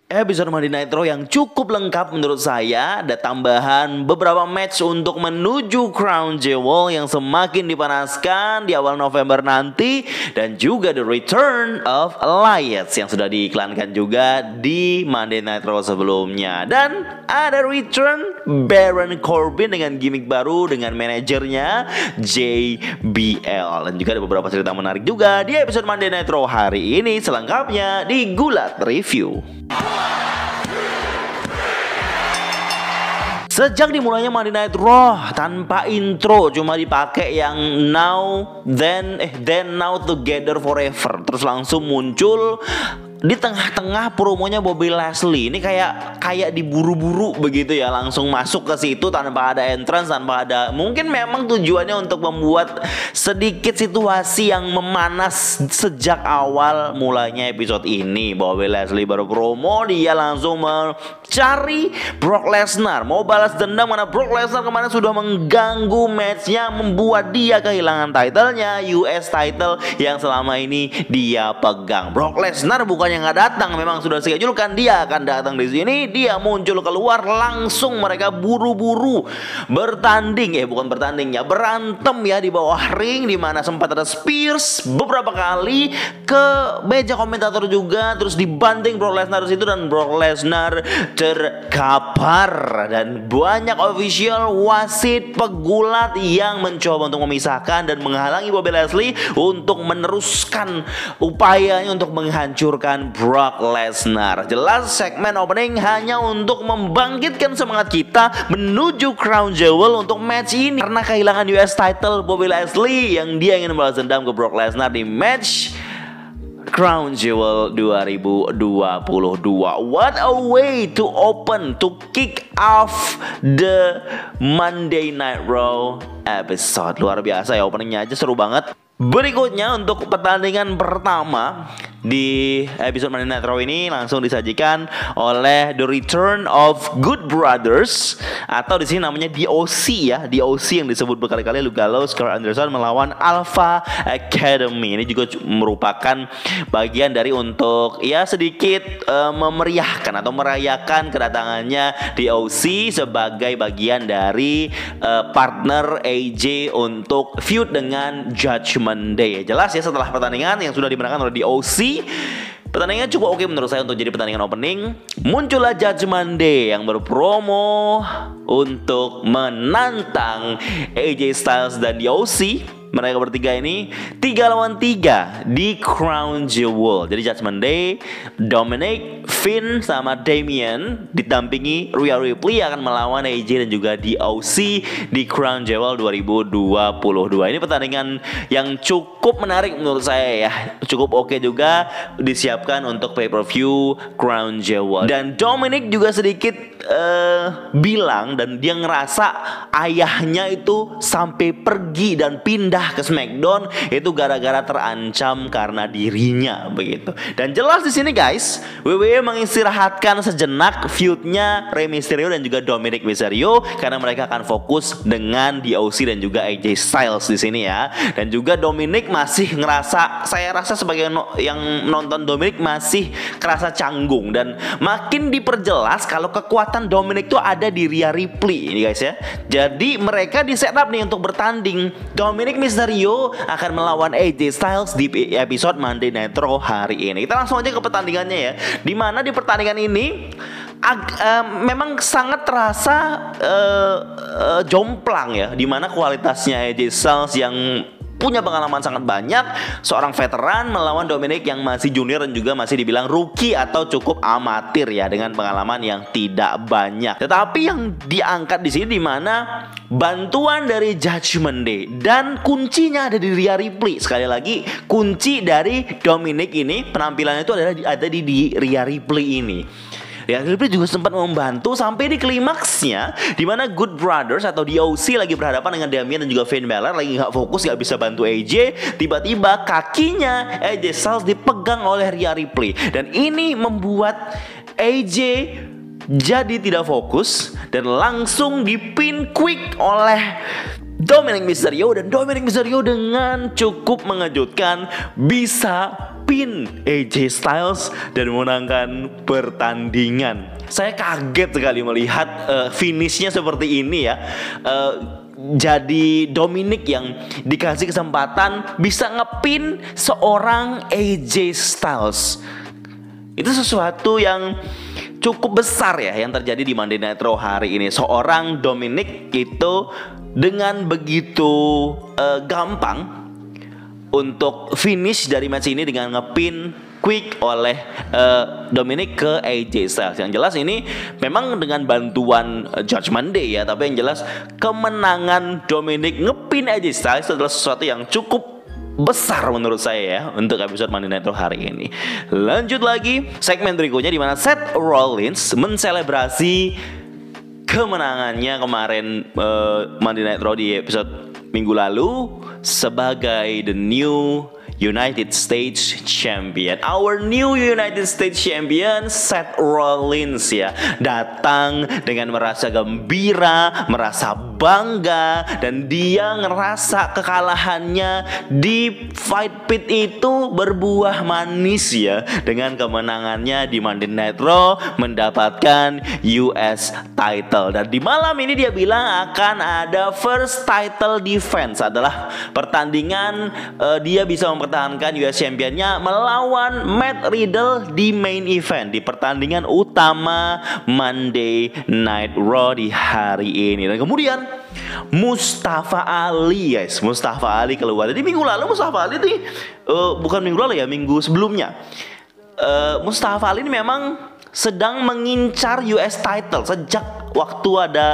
episode Monday Night Raw yang cukup lengkap menurut saya. Ada tambahan beberapa match untuk menuju Crown Jewel yang semakin dipanaskan di awal November nanti. Dan juga the return of Elias yang sudah diiklankan juga di Monday Night Raw sebelumnya. Dan ada return Baron Corbin dengan gimmick baru dengan manajernya JBL. Dan juga ada beberapa cerita menarik juga di episode Monday Night Raw hari ini. Selengkapnya di Gulat Review. Sejak dimulainya Monday Night Raw tanpa intro, cuma dipakai yang now then now together forever. Terus langsung muncul di tengah-tengah promonya Bobby Lashley. Ini kayak diburu-buru begitu ya, langsung masuk ke situ tanpa ada entrance, tanpa ada, mungkin memang tujuannya untuk membuat sedikit situasi yang memanas sejak awal mulainya episode ini. Bobby Lashley baru promo, dia langsung mencari Brock Lesnar, mau balas dendam karena Brock Lesnar kemarin sudah mengganggu matchnya, membuat dia kehilangan titlenya, US title yang selama ini dia pegang. Brock Lesnar bukan yang nggak datang, memang sudah schedule-kan dia akan datang di sini. Dia muncul keluar, langsung mereka buru-buru bertanding, bukan bertanding ya, berantem ya di bawah ring, di mana sempat ada Spears beberapa kali ke meja komentator juga, terus dibanting Brock Lesnar di situ dan Brock Lesnar terkapar. Dan banyak official, wasit, pegulat yang mencoba untuk memisahkan dan menghalangi Bobby Lashley untuk meneruskan upayanya untuk menghancurkan Brock Lesnar. Jelas segmen opening hanya untuk membangkitkan semangat kita menuju Crown Jewel untuk match ini, karena kehilangan US title Bobby Lashley yang dia ingin membalas dendam ke Brock Lesnar di match Crown Jewel 2022. What a way to kick off the Monday Night Raw episode. Luar biasa ya, openingnya aja seru banget. Berikutnya untuk pertandingan pertama di episode Monday Night Raw ini langsung disajikan oleh The Return of Good Brothers, atau di sini namanya DOC ya, DOC yang disebut berkali-kali, Luke Gallows, Karl Anderson melawan Alpha Academy. Ini juga merupakan bagian dari untuk ya sedikit memeriahkan atau merayakan kedatangannya DOC sebagai bagian dari partner AJ untuk feud dengan Judgment Day. Jelas ya, setelah pertandingan yang sudah dimenangkan oleh DOC, pertandingan cukup oke menurut saya untuk jadi pertandingan opening. Muncullah Judgment Day yang berpromo untuk menantang AJ Styles dan DOC. Mereka bertiga ini 3 lawan 3 di Crown Jewel. Jadi Judgment Day, Dominic, Finn sama Damian didampingi Rhea Ripley akan melawan AJ dan juga DOC di Crown Jewel 2022. Ini pertandingan yang cukup menarik menurut saya ya. Cukup oke juga disiapkan untuk pay-per-view Crown Jewel. Dan Dominic juga sedikit bilang dan dia ngerasa ayahnya itu sampai pergi dan pindah ke SmackDown itu gara-gara terancam karena dirinya begitu. Dan jelas di sini guys, WWE mengistirahatkan sejenak feudnya Rey Mysterio dan juga Dominic Mysterio karena mereka akan fokus dengan DOC dan juga AJ Styles di sini ya. Dan juga Dominic masih ngerasa, saya rasa sebagai yang nonton Dominic masih kerasa canggung, dan makin diperjelas kalau kekuatan Dominic itu ada di Rhea Ripley ini guys ya. Jadi mereka di setup nih untuk bertanding. Dominic Mysterio akan melawan AJ Styles di episode Monday Night Raw hari ini. Kita langsung aja ke pertandingannya ya. Dimana di pertandingan ini memang sangat terasa jomplang ya. Dimana kualitasnya AJ Styles yang punya pengalaman sangat banyak, seorang veteran melawan Dominic yang masih junior dan juga masih dibilang rookie atau cukup amatir ya, dengan pengalaman yang tidak banyak. Tetapi yang diangkat di sini dimana bantuan dari Judgment Day dan kuncinya ada di Rhea Ripley. Sekali lagi, kunci dari Dominic ini penampilannya itu ada di Rhea Ripley ini. Ya, Ripley juga sempat membantu sampai di klimaksnya, di mana Good Brothers atau DOC lagi berhadapan dengan Damian dan juga Finn Balor, lagi nggak fokus, nggak bisa bantu AJ. Tiba-tiba kakinya AJ Styles dipegang oleh Rhea Ripley, dan ini membuat AJ jadi tidak fokus dan langsung dipin quick oleh Dominic Mysterio. Dan Dominic Mysterio dengan cukup mengejutkan bisa ngepin AJ Styles dan memenangkan pertandingan. Saya kaget sekali melihat finishnya seperti ini ya. Jadi Dominic yang dikasih kesempatan bisa ngepin seorang AJ Styles. Itu sesuatu yang cukup besar ya yang terjadi di Monday Night Raw hari ini. Seorang Dominic itu dengan begitu gampang untuk finish dari match ini dengan ngepin quick oleh Dominic ke AJ Styles. Yang jelas ini memang dengan bantuan Judgment Day ya, tapi yang jelas kemenangan Dominic ngepin AJ Styles adalah sesuatu yang cukup besar menurut saya ya untuk episode Monday Night Raw hari ini. Lanjut lagi segmen berikutnya di mana Seth Rollins menselebrasi kemenangannya kemarin Monday Night Raw di episode minggu lalu sebagai the new United States Champion. Our new United States Champion Seth Rollins ya datang dengan merasa gembira, merasa bangga, dan dia ngerasa kekalahannya di Fight Pit itu berbuah manis ya dengan kemenangannya di Monday Night Raw mendapatkan US title. Dan di malam ini dia bilang akan ada first title defense, adalah pertandingan dia bisa mempertahankan US Championnya melawan Matt Riddle di main event di pertandingan utama Monday Night Raw di hari ini. Dan kemudian Mustafa Ali guys, Mustafa Ali keluar. Jadi minggu lalu Mustafa Ali itu bukan minggu lalu ya, minggu sebelumnya Mustafa Ali ini memang sedang mengincar US title. Sejak waktu ada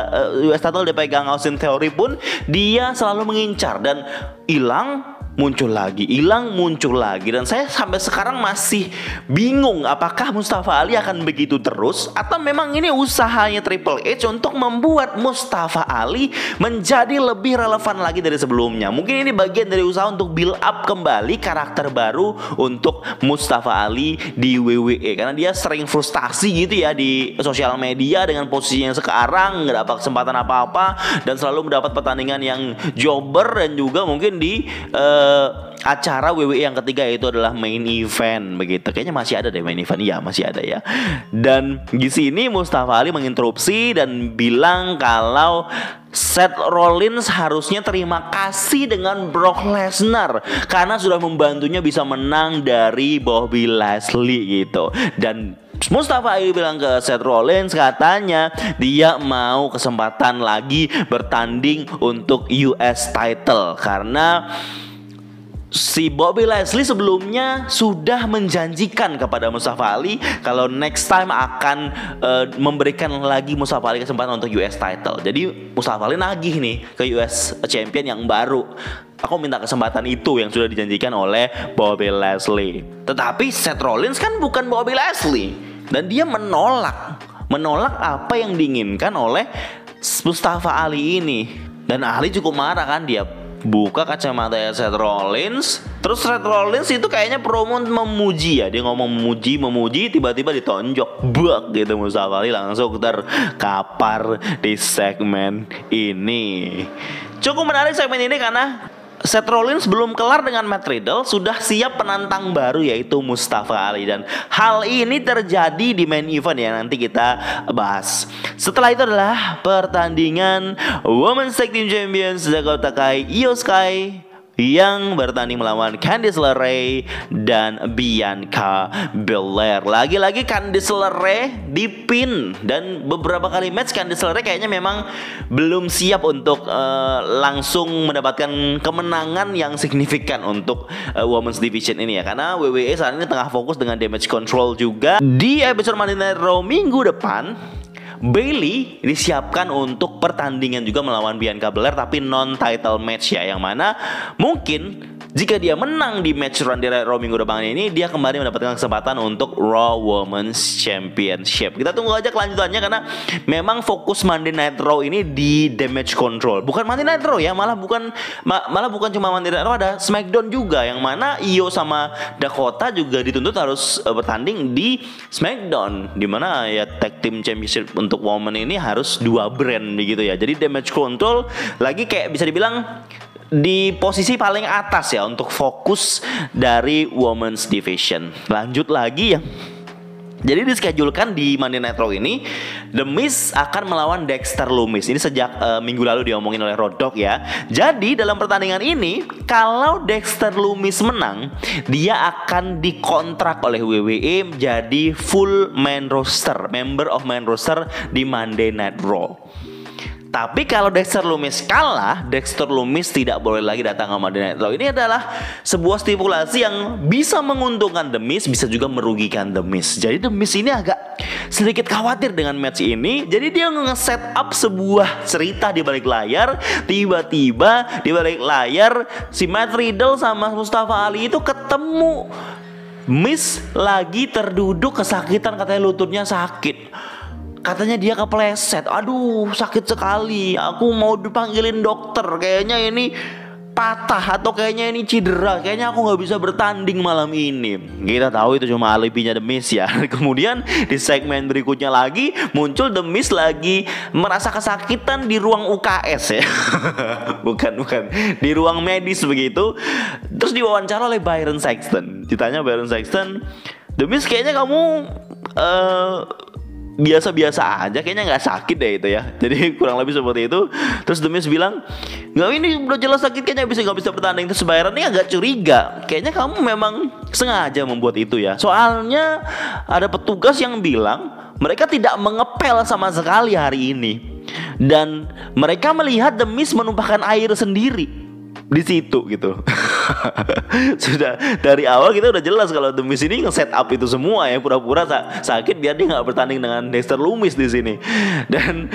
US title dipegang Austin Theory pun dia selalu mengincar, dan hilang muncul lagi, hilang muncul lagi. Dan saya sampai sekarang masih bingung apakah Mustafa Ali akan begitu terus atau memang ini usahanya Triple H untuk membuat Mustafa Ali menjadi lebih relevan lagi dari sebelumnya. Mungkin ini bagian dari usaha untuk build up kembali karakter baru untuk Mustafa Ali di WWE, karena dia sering frustasi gitu ya di sosial media dengan posisinya sekarang, nggak dapat kesempatan apa-apa dan selalu mendapat pertandingan yang jobber, dan juga mungkin di acara WWE yang ketiga itu adalah main event begitu. Kayaknya masih ada deh main event. Iya, masih ada ya. Dan di sini Mustafa Ali menginterupsi dan bilang kalau Seth Rollins harusnya terima kasih dengan Brock Lesnar karena sudah membantunya bisa menang dari Bobby Lashley gitu. Dan Mustafa Ali bilang ke Seth Rollins katanya dia mau kesempatan lagi bertanding untuk US title karena si Bobby Lashley sebelumnya sudah menjanjikan kepada Mustafa Ali kalau next time akan memberikan lagi Mustafa Ali kesempatan untuk US title. Jadi Mustafa Ali nagih nih ke US Champion yang baru. Aku minta kesempatan itu yang sudah dijanjikan oleh Bobby Lashley. Tetapi Seth Rollins kan bukan Bobby Lashley, dan dia menolak apa yang diinginkan oleh Mustafa Ali ini. Dan Ali cukup marah kan, dia buka kacamata Seth Rollins. Terus Seth Rollins itu kayaknya promo memuji ya. Dia ngomong memuji, tiba-tiba ditonjok. Bak gitu, Mustafa Ali langsung terkapar di segmen ini. Cukup menarik segmen ini karena Seth Rollins belum kelar dengan Matt Riddle, sudah siap penantang baru yaitu Mustafa Ali. Dan hal ini terjadi di main event ya, nanti kita bahas. Setelah itu adalah pertandingan Women's Tag Team Champions Dakota Kai, Io Sky yang bertanding melawan Candice LeRae dan Bianca Belair. Lagi-lagi Candice LeRae dipin, dan beberapa kali match Candice LeRae kayaknya memang belum siap untuk langsung mendapatkan kemenangan yang signifikan untuk Women's Division ini ya, karena WWE saat ini tengah fokus dengan damage control juga. Di episode Monday Night Raw minggu depan, Bayley disiapkan untuk pertandingan juga melawan Bianca Belair, tapi non-title match ya, yang mana mungkin jika dia menang di match Monday Night Raw minggu depan ini, dia kembali mendapatkan kesempatan untuk Raw Women's Championship. Kita tunggu aja kelanjutannya, karena memang fokus Monday Night Raw ini di damage control. Bukan Monday Night Raw ya, malah bukan cuma Monday Night Raw, ada SmackDown juga, yang mana Io sama Dakota juga dituntut harus bertanding di SmackDown, dimana ya Tag Team Championship untuk Women ini harus 2 brand begitu ya. Jadi damage control lagi kayak bisa dibilang di posisi paling atas ya untuk fokus dari Women's Division. Lanjut lagi ya. Jadi dischedulkan di Monday Night Raw ini The Miz akan melawan Dexter Lumis. Ini sejak minggu lalu diomongin oleh Road Dogg ya. Jadi dalam pertandingan ini kalau Dexter Lumis menang, dia akan dikontrak oleh WWE jadi full main roster, member of main roster di Monday Night Raw. Tapi kalau Dexter Lumis kalah, Dexter Lumis tidak boleh lagi datang ke Monday Night Raw. Ini adalah sebuah stipulasi yang bisa menguntungkan The Miz, bisa juga merugikan The Miz. Jadi The Miz ini agak sedikit khawatir dengan match ini. Jadi dia nge-set up sebuah cerita di balik layar. Tiba-tiba di balik layar si Matt Riddle sama Mustafa Ali itu ketemu. Miz lagi terduduk kesakitan, katanya lututnya sakit. Katanya dia kepleset. Aduh, sakit sekali. Aku mau dipanggilin dokter. Kayaknya ini patah atau kayaknya ini cedera. Kayaknya aku nggak bisa bertanding malam ini. Kita tahu itu cuma alibinya The Miz ya. Kemudian di segmen berikutnya lagi muncul The Miz lagi merasa kesakitan di ruang UKS ya. bukan di ruang medis begitu. Terus diwawancara oleh Byron Saxton. Ditanya Byron Saxton, The Miz kayaknya kamu biasa-biasa aja, kayaknya nggak sakit deh itu ya. Jadi kurang lebih seperti itu. Terus The Miz bilang, nggak, ini udah jelas sakit, kayaknya nggak bisa bertanding. Terus Byron ini agak curiga, kayaknya kamu memang sengaja membuat itu ya. Soalnya ada petugas yang bilang mereka tidak mengepel sama sekali hari ini, dan mereka melihat The Miz menumpahkan air sendiri di situ gitu. Sudah dari awal kita udah jelas kalau The Miz ini nge-set up itu semua ya, pura-pura sakit biar dia nggak bertanding dengan Dexter Lumis di sini. Dan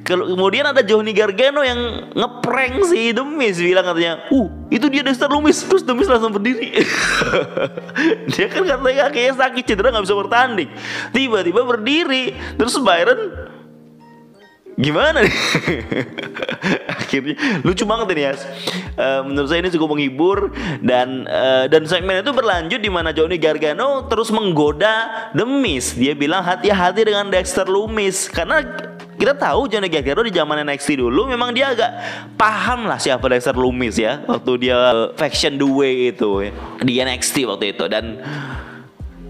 kemudian ada Johnny Gargano yang ngeprank si The Miz, bilang katanya, itu dia Dexter Lumis. Terus The Miz langsung berdiri. Dia kan katanya kakinya sakit, cedera, nggak bisa bertanding. Tiba-tiba berdiri. Terus Byron gimana nih? Akhirnya lucu banget ini ya. Menurut saya ini cukup menghibur, dan segmen itu berlanjut di mana Johnny Gargano terus menggoda The Miz. Dia bilang hati-hati dengan Dexter Lumis, karena kita tahu Johnny Gargano di zaman NXT dulu memang dia agak paham lah siapa Dexter Lumis ya, waktu dia Faction The Way itu ya, di NXT waktu itu. Dan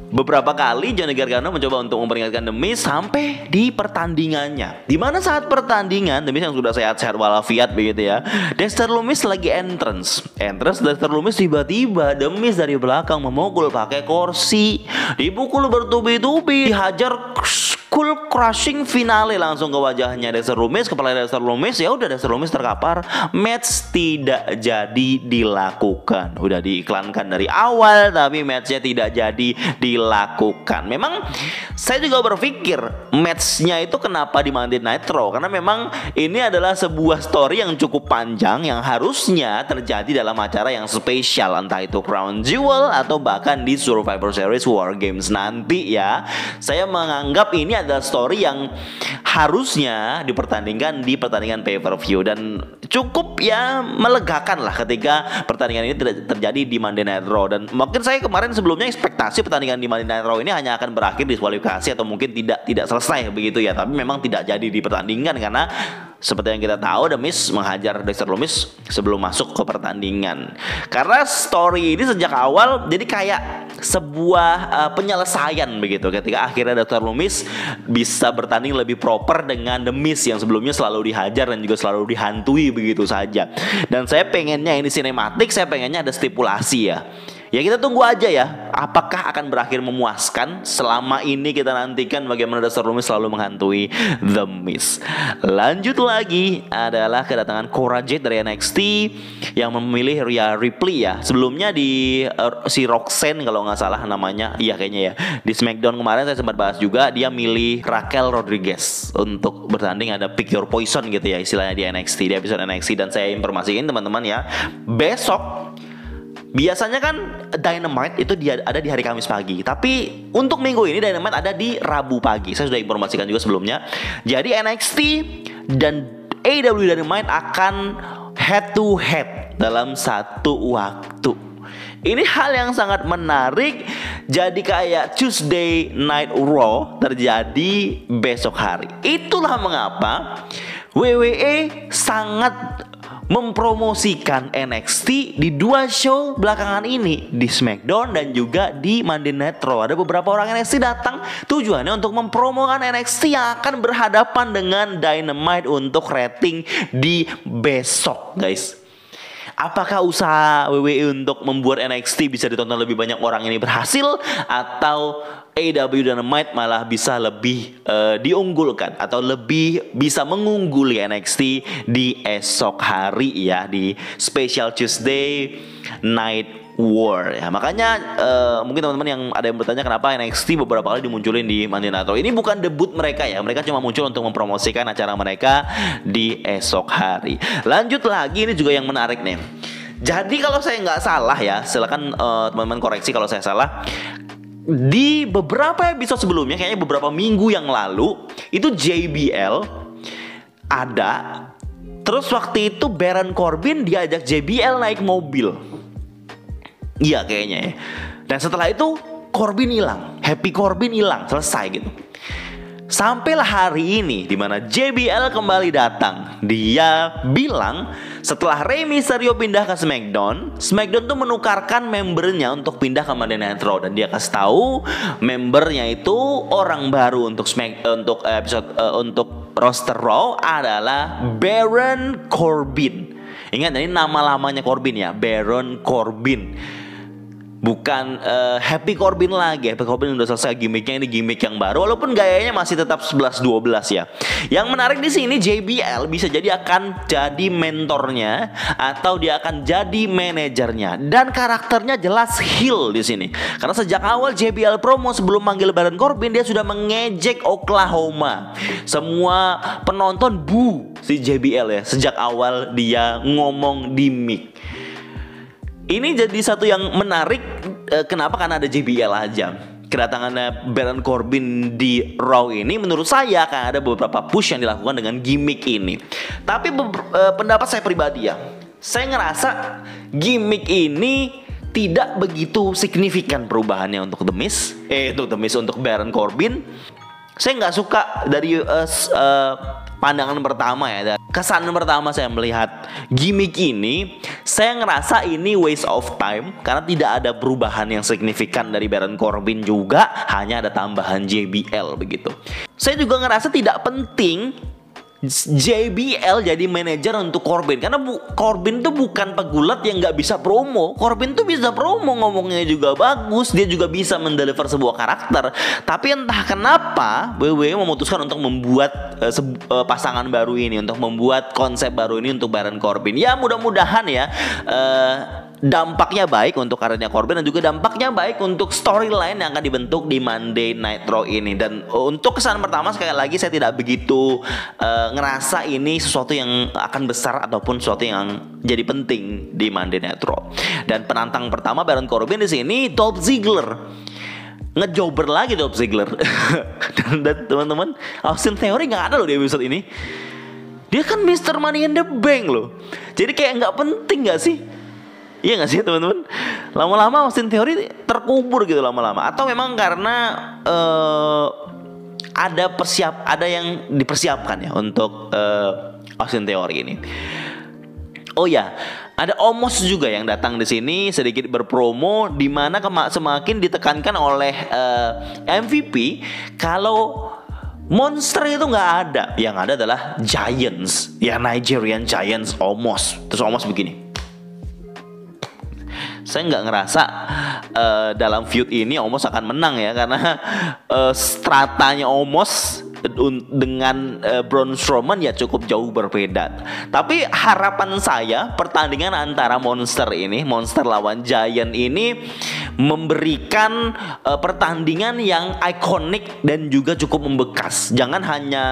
beberapa kali Johnny Gargano mencoba untuk memperingatkan The Miz sampai di pertandingannya. Dimana saat pertandingan The Miz yang sudah sehat-sehat walafiat begitu ya, Dexter Lumis lagi entrance Dexter Lumis tiba-tiba The Miz dari belakang memukul pakai kursi, dipukul bertubi-tubi, dihajar skull crushing finale langsung ke wajahnya Dexter Lumis, kepala Dexter Lumis. Ya udah, Dexter Lumis terkapar, match tidak jadi dilakukan. Udah diiklankan dari awal tapi matchnya tidak jadi dilakukan. Memang saya juga berpikir matchnya itu kenapa di Monday Night Raw, karena memang ini adalah sebuah story yang cukup panjang yang harusnya terjadi dalam acara yang spesial, entah itu Crown Jewel atau bahkan di Survivor Series War Games nanti ya. Saya menganggap ini adalah story yang harusnya dipertandingkan di pertandingan pay-per-view, dan cukup ya melegakan lah ketika pertandingan ini terjadi di Monday Night Raw. Dan mungkin saya kemarin sebelumnya ekspektasi pertandingan di Monday Night Raw ini hanya akan berakhir diskualifikasi atau mungkin tidak selesai begitu ya, tapi memang tidak jadi dipertandingkan karena seperti yang kita tahu, The Miz menghajar Dexter Lumis sebelum masuk ke pertandingan. Karena story ini sejak awal jadi kayak sebuah penyelesaian begitu, ketika akhirnya Dexter Lumis bisa bertanding lebih proper dengan The Miz yang sebelumnya selalu dihajar dan juga selalu dihantui begitu saja. Dan saya pengennya ini sinematik, saya pengennya ada stipulasi ya. Ya kita tunggu aja ya, apakah akan berakhir memuaskan. Selama ini kita nantikan bagaimana Dexter Lumis selalu menghantui The Miz. Lanjut lagi adalah kedatangan Cora Jade dari NXT yang memilih Rhea Ripley ya. Sebelumnya di si Roxanne kalau nggak salah namanya, iya kayaknya ya, di SmackDown kemarin saya sempat bahas juga, dia milih Raquel Rodriguez untuk bertanding, ada pick your poison gitu ya istilahnya di NXT, di episode NXT. Dan saya informasiin teman-teman ya, besok biasanya kan Dynamite itu ada di hari Kamis pagi, tapi untuk minggu ini Dynamite ada di Rabu pagi. Saya sudah informasikan juga sebelumnya. Jadi NXT dan AEW Dynamite akan head to head dalam satu waktu. Ini hal yang sangat menarik. Jadi kayak Tuesday Night Raw terjadi besok hari. Itulah mengapa WWE sangat mempromosikan NXT di 2 show belakangan ini, di SmackDown dan juga di Monday Night Raw. Ada beberapa orang NXT datang tujuannya untuk mempromokan NXT yang akan berhadapan dengan Dynamite untuk rating di besok, guys. Apakah usaha WWE untuk membuat NXT bisa ditonton lebih banyak orang ini berhasil, atau AEW Dynamite malah bisa lebih diunggulkan atau lebih bisa mengungguli NXT di esok hari ya, di Special Tuesday Night War ya. Makanya mungkin teman-teman yang ada yang bertanya kenapa NXT beberapa kali dimunculin di Monday Night Raw. Ini bukan debut mereka ya. Mereka cuma muncul untuk mempromosikan acara mereka di esok hari. Lanjut lagi, ini juga yang menarik nih. Jadi kalau saya nggak salah ya, silakan teman-teman koreksi kalau saya salah. Di beberapa episode sebelumnya, kayaknya beberapa minggu yang lalu, itu JBL ada. Terus waktu itu Baron Corbin diajak JBL naik mobil. Iya kayaknya ya. Dan setelah itu Corbin hilang, Happy Corbin hilang, selesai gitu. Sampailah hari ini di mana JBL kembali datang. Dia bilang setelah Rey Mysterio pindah ke SmackDown, SmackDown tuh menukarkan membernya untuk pindah ke Monday Night Raw, dan dia kasih tahu membernya itu orang baru untuk untuk roster Raw adalah Baron Corbin. Ingat, ini nama lamanya Corbin ya, Baron Corbin. Bukan Happy Corbin lagi. Happy Corbin udah selesai gimmicknya, ini gimmick yang baru, walaupun gayanya masih tetap 11-12 ya. Yang menarik di sini, JBL bisa jadi akan jadi mentornya atau dia akan jadi manajernya, dan karakternya jelas heel di sini. Karena sejak awal JBL promo sebelum manggil Baron Corbin, dia sudah mengejek Oklahoma. Semua penonton bu si JBL ya sejak awal dia ngomong di mic. Ini jadi satu yang menarik. Kenapa? Karena ada JBL aja. Kedatangannya Baron Corbin di Raw ini menurut saya akan ada beberapa push yang dilakukan dengan gimmick ini. Tapi pendapat saya pribadi ya, saya ngerasa gimmick ini tidak begitu signifikan perubahannya untuk untuk Baron Corbin. Saya nggak suka dari pandangan pertama ya, kesan pertama saya melihat gimmick ini, saya ngerasa ini waste of time karena tidak ada perubahan yang signifikan dari Baron Corbin, juga hanya ada tambahan JBL begitu. Saya juga ngerasa tidak penting JBL jadi manajer untuk Corbin, karena Corbin tuh bukan pegulat yang nggak bisa promo. Corbin tuh bisa promo, ngomongnya juga bagus, dia juga bisa mendeliver sebuah karakter. Tapi entah kenapa WWE memutuskan untuk membuat pasangan baru ini, untuk membuat konsep baru ini untuk Baron Corbin. Ya mudah-mudahan ya dampaknya baik untuk karirnya Corbin, dan juga dampaknya baik untuk storyline yang akan dibentuk di Monday Night Raw ini. Dan untuk kesan pertama, sekali lagi saya tidak begitu ngerasa ini sesuatu yang akan besar ataupun sesuatu yang jadi penting di Monday Night Raw. Dan penantang pertama Baron Corbin di sini Dolph Ziggler. Ngejobber lagi Dolph Ziggler. dan teman-teman, Austin Theory nggak ada loh di episode ini. Dia kan Mr. Money in the Bank loh. Jadi kayak nggak penting nggak sih? Iya gak sih teman-teman? Lama-lama Austin Theory terkubur gitu lama-lama. Atau memang karena ada yang dipersiapkan ya untuk Austin Theory ini. Oh ya, ada Omos juga yang datang di sini sedikit berpromo, di mana semakin ditekankan oleh MVP kalau monster itu nggak ada. Yang ada adalah Giants, ya Nigerian Giants, Omos. Terus Omos begini. Saya nggak ngerasa dalam feud ini Omos akan menang ya, karena stratanya Omos dengan Braun Strowman ya cukup jauh berbeda. Tapi harapan saya pertandingan antara monster lawan Giant ini memberikan pertandingan yang ikonik dan juga cukup membekas. Jangan hanya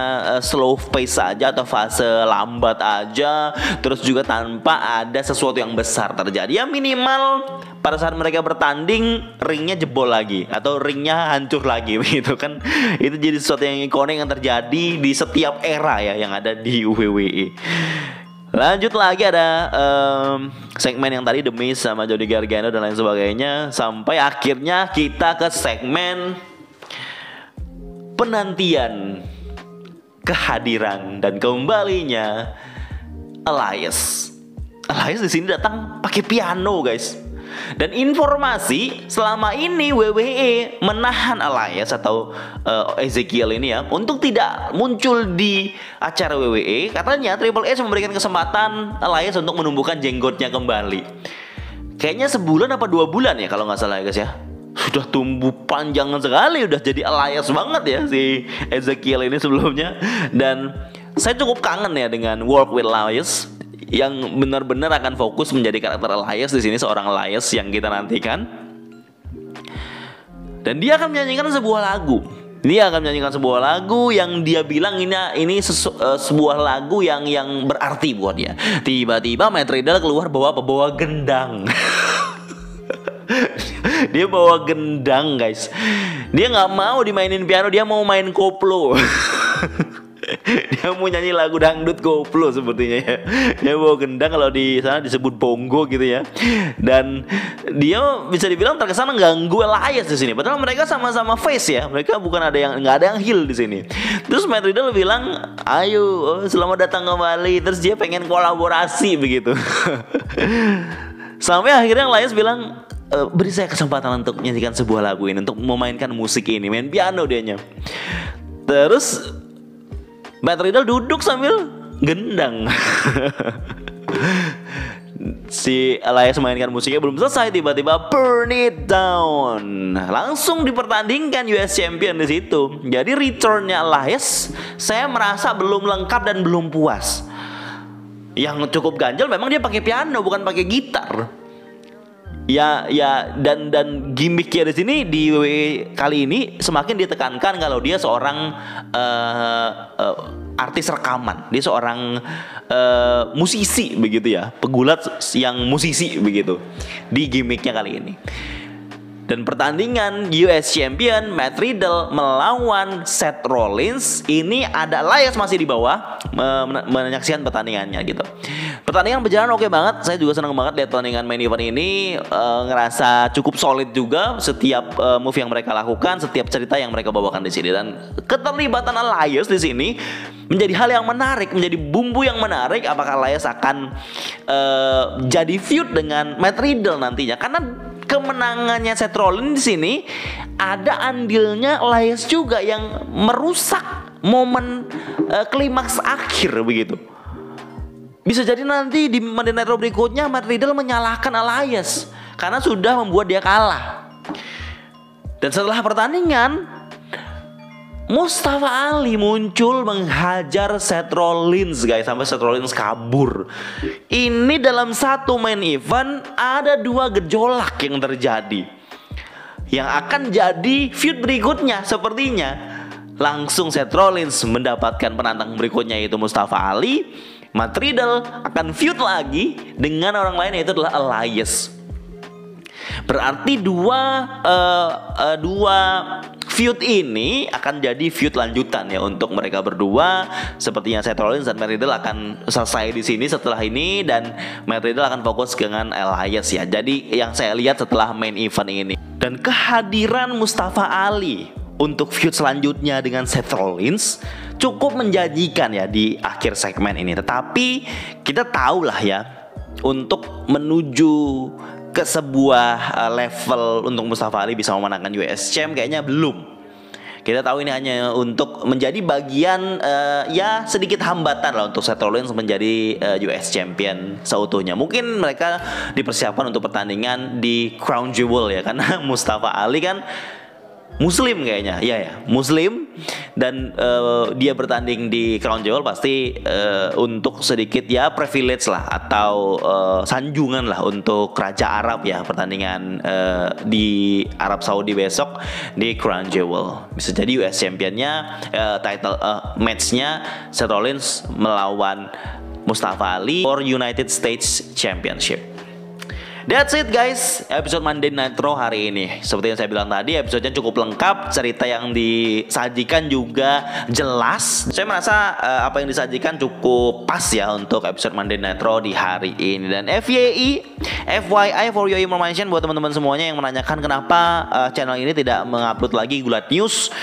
slow pace saja atau fase lambat aja, terus juga tanpa ada sesuatu yang besar terjadi. Ya minimal pada saat mereka bertanding ringnya jebol lagi atau ringnya hancur lagi begitu kan. Itu jadi sesuatu yang ikonik yang terjadi di setiap era ya yang ada di WWE. Lanjut lagi ada segmen yang tadi The Miz sama Johnny Gargano dan lain sebagainya, sampai akhirnya kita ke segmen penantian kehadiran dan kembalinya Elias. Elias di sini datang pakai piano, guys. Dan informasi selama ini WWE menahan Elias atau Ezekiel ini ya untuk tidak muncul di acara WWE. Katanya Triple H memberikan kesempatan Elias untuk menumbuhkan jenggotnya kembali. Kayaknya sebulan apa 2 bulan ya kalau nggak salah ya guys ya. Sudah tumbuh panjang sekali, udah jadi Elias banget ya si Ezekiel ini sebelumnya. Dan saya cukup kangen ya dengan Work with Elias yang benar-benar akan fokus menjadi karakter Elias di sini, seorang Elias yang kita nantikan. Dan dia akan menyanyikan sebuah lagu. Dia akan menyanyikan sebuah lagu yang dia bilang ini sebuah lagu yang berarti buat dia. Tiba-tiba Matt Riddle keluar bawa gendang. Dia bawa gendang, guys. Dia nggak mau dimainin piano, dia mau main koplo. Dia mau nyanyi lagu dangdut koplo sepertinya ya. Dia bawa gendang, kalau di sana disebut bongo gitu ya. Dan dia bisa dibilang terkesan mengganggu Elias di sini. Padahal mereka sama-sama face ya. Mereka nggak ada yang heel di sini. Terus Matt Riddle bilang, "Ayo, selamat datang kembali." Terus dia pengen kolaborasi begitu. Sampai akhirnya Elias bilang, "Beri saya kesempatan untuk menyanyikan sebuah lagu ini, untuk memainkan musik ini." Main piano dianya. Terus Matt Riddle duduk sambil gendang. Si Elias mainkan musiknya belum selesai, tiba-tiba burn it down. Langsung dipertandingkan US Champion di situ. Jadi returnnya Elias saya merasa belum lengkap dan belum puas. Yang cukup ganjel memang dia pakai piano bukan pakai gitar. Ya dan gimmicknya di sini di WWE kali ini semakin ditekankan kalau dia seorang artis rekaman, dia seorang musisi begitu ya, pegulat yang musisi begitu di gimmicknya kali ini. Dan pertandingan US Champion Matt Riddle melawan Seth Rollins ini ada Elias masih di bawah menyaksikan pertandingannya gitu. Pertandingan berjalan oke banget. Saya juga senang banget lihat pertandingan main event ini. Ngerasa cukup solid juga setiap move yang mereka lakukan, setiap cerita yang mereka bawakan di sini. Dan keterlibatan Elias di sini menjadi hal yang menarik, menjadi bumbu yang menarik. Apakah Elias akan jadi feud dengan Matt Riddle nantinya? Karena kemenangannya Seth Rollins di sini ada andilnya Elias juga yang merusak momen klimaks akhir begitu. Bisa jadi nanti di Monday Night Raw berikutnya Matt Riddle menyalahkan Elias karena sudah membuat dia kalah. Dan setelah pertandingan Mustafa Ali muncul menghajar Seth Rollins, guys, sampai Seth Rollins kabur. Ini dalam satu main event ada 2 gejolak yang terjadi, yang akan jadi feud berikutnya sepertinya. Langsung Seth Rollins mendapatkan penantang berikutnya yaitu Mustafa Ali. Matt Riddle akan feud lagi dengan orang lain yaitu adalah Elias. Berarti dua feud ini akan jadi feud lanjutan ya untuk mereka berdua. Sepertinya Seth Rollins dan Matt Riddle akan selesai di sini setelah ini, dan Matt Riddle akan fokus dengan Elias ya. Jadi yang saya lihat setelah main event ini dan kehadiran Mustafa Ali untuk feud selanjutnya dengan Seth Rollins cukup menjanjikan ya di akhir segmen ini. Tetapi kita tahu lah ya, untuk menuju ke sebuah level untuk Mustafa Ali bisa memenangkan US Champ kayaknya belum. Kita tahu ini hanya untuk menjadi bagian ya sedikit hambatan lah untuk Seth Rollins menjadi US Champion seutuhnya. Mungkin mereka dipersiapkan untuk pertandingan di Crown Jewel ya, karena Mustafa Ali kan Muslim kayaknya, ya Muslim, dan dia bertanding di Crown Jewel pasti untuk sedikit ya privilege lah atau sanjungan lah untuk Raja Arab ya, pertandingan di Arab Saudi besok di Crown Jewel. Bisa jadi US Championnya title matchnya Seth Rollins melawan Mustafa Ali for United States Championship. That's it guys, episode Monday Night Raw hari ini. Seperti yang saya bilang tadi, episodenya cukup lengkap. Cerita yang disajikan juga jelas. Saya merasa apa yang disajikan cukup pas ya untuk episode Monday Night Raw di hari ini. Dan FYI for your information, buat teman-teman semuanya yang menanyakan kenapa channel ini tidak mengupload lagi Gulat News,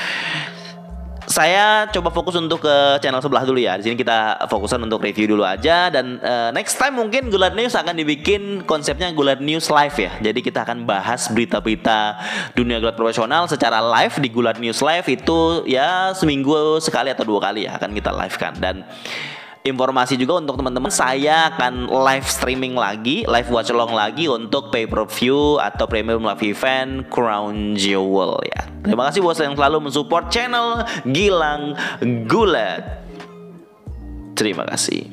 saya coba fokus untuk ke channel sebelah dulu ya. Di sini kita fokusan untuk review dulu aja, dan next time mungkin Gulat News akan dibikin konsepnya Gulat News live ya. Jadi kita akan bahas berita-berita dunia gulat profesional secara live di Gulat News live, itu ya seminggu sekali atau 2 kali ya akan kita live kan. Dan informasi juga untuk teman-teman, saya akan live streaming lagi, live watch along lagi untuk pay per view atau premium live event Crown Jewel ya. Terima kasih buat yang selalu mensupport channel Gilang Gulat. Terima kasih.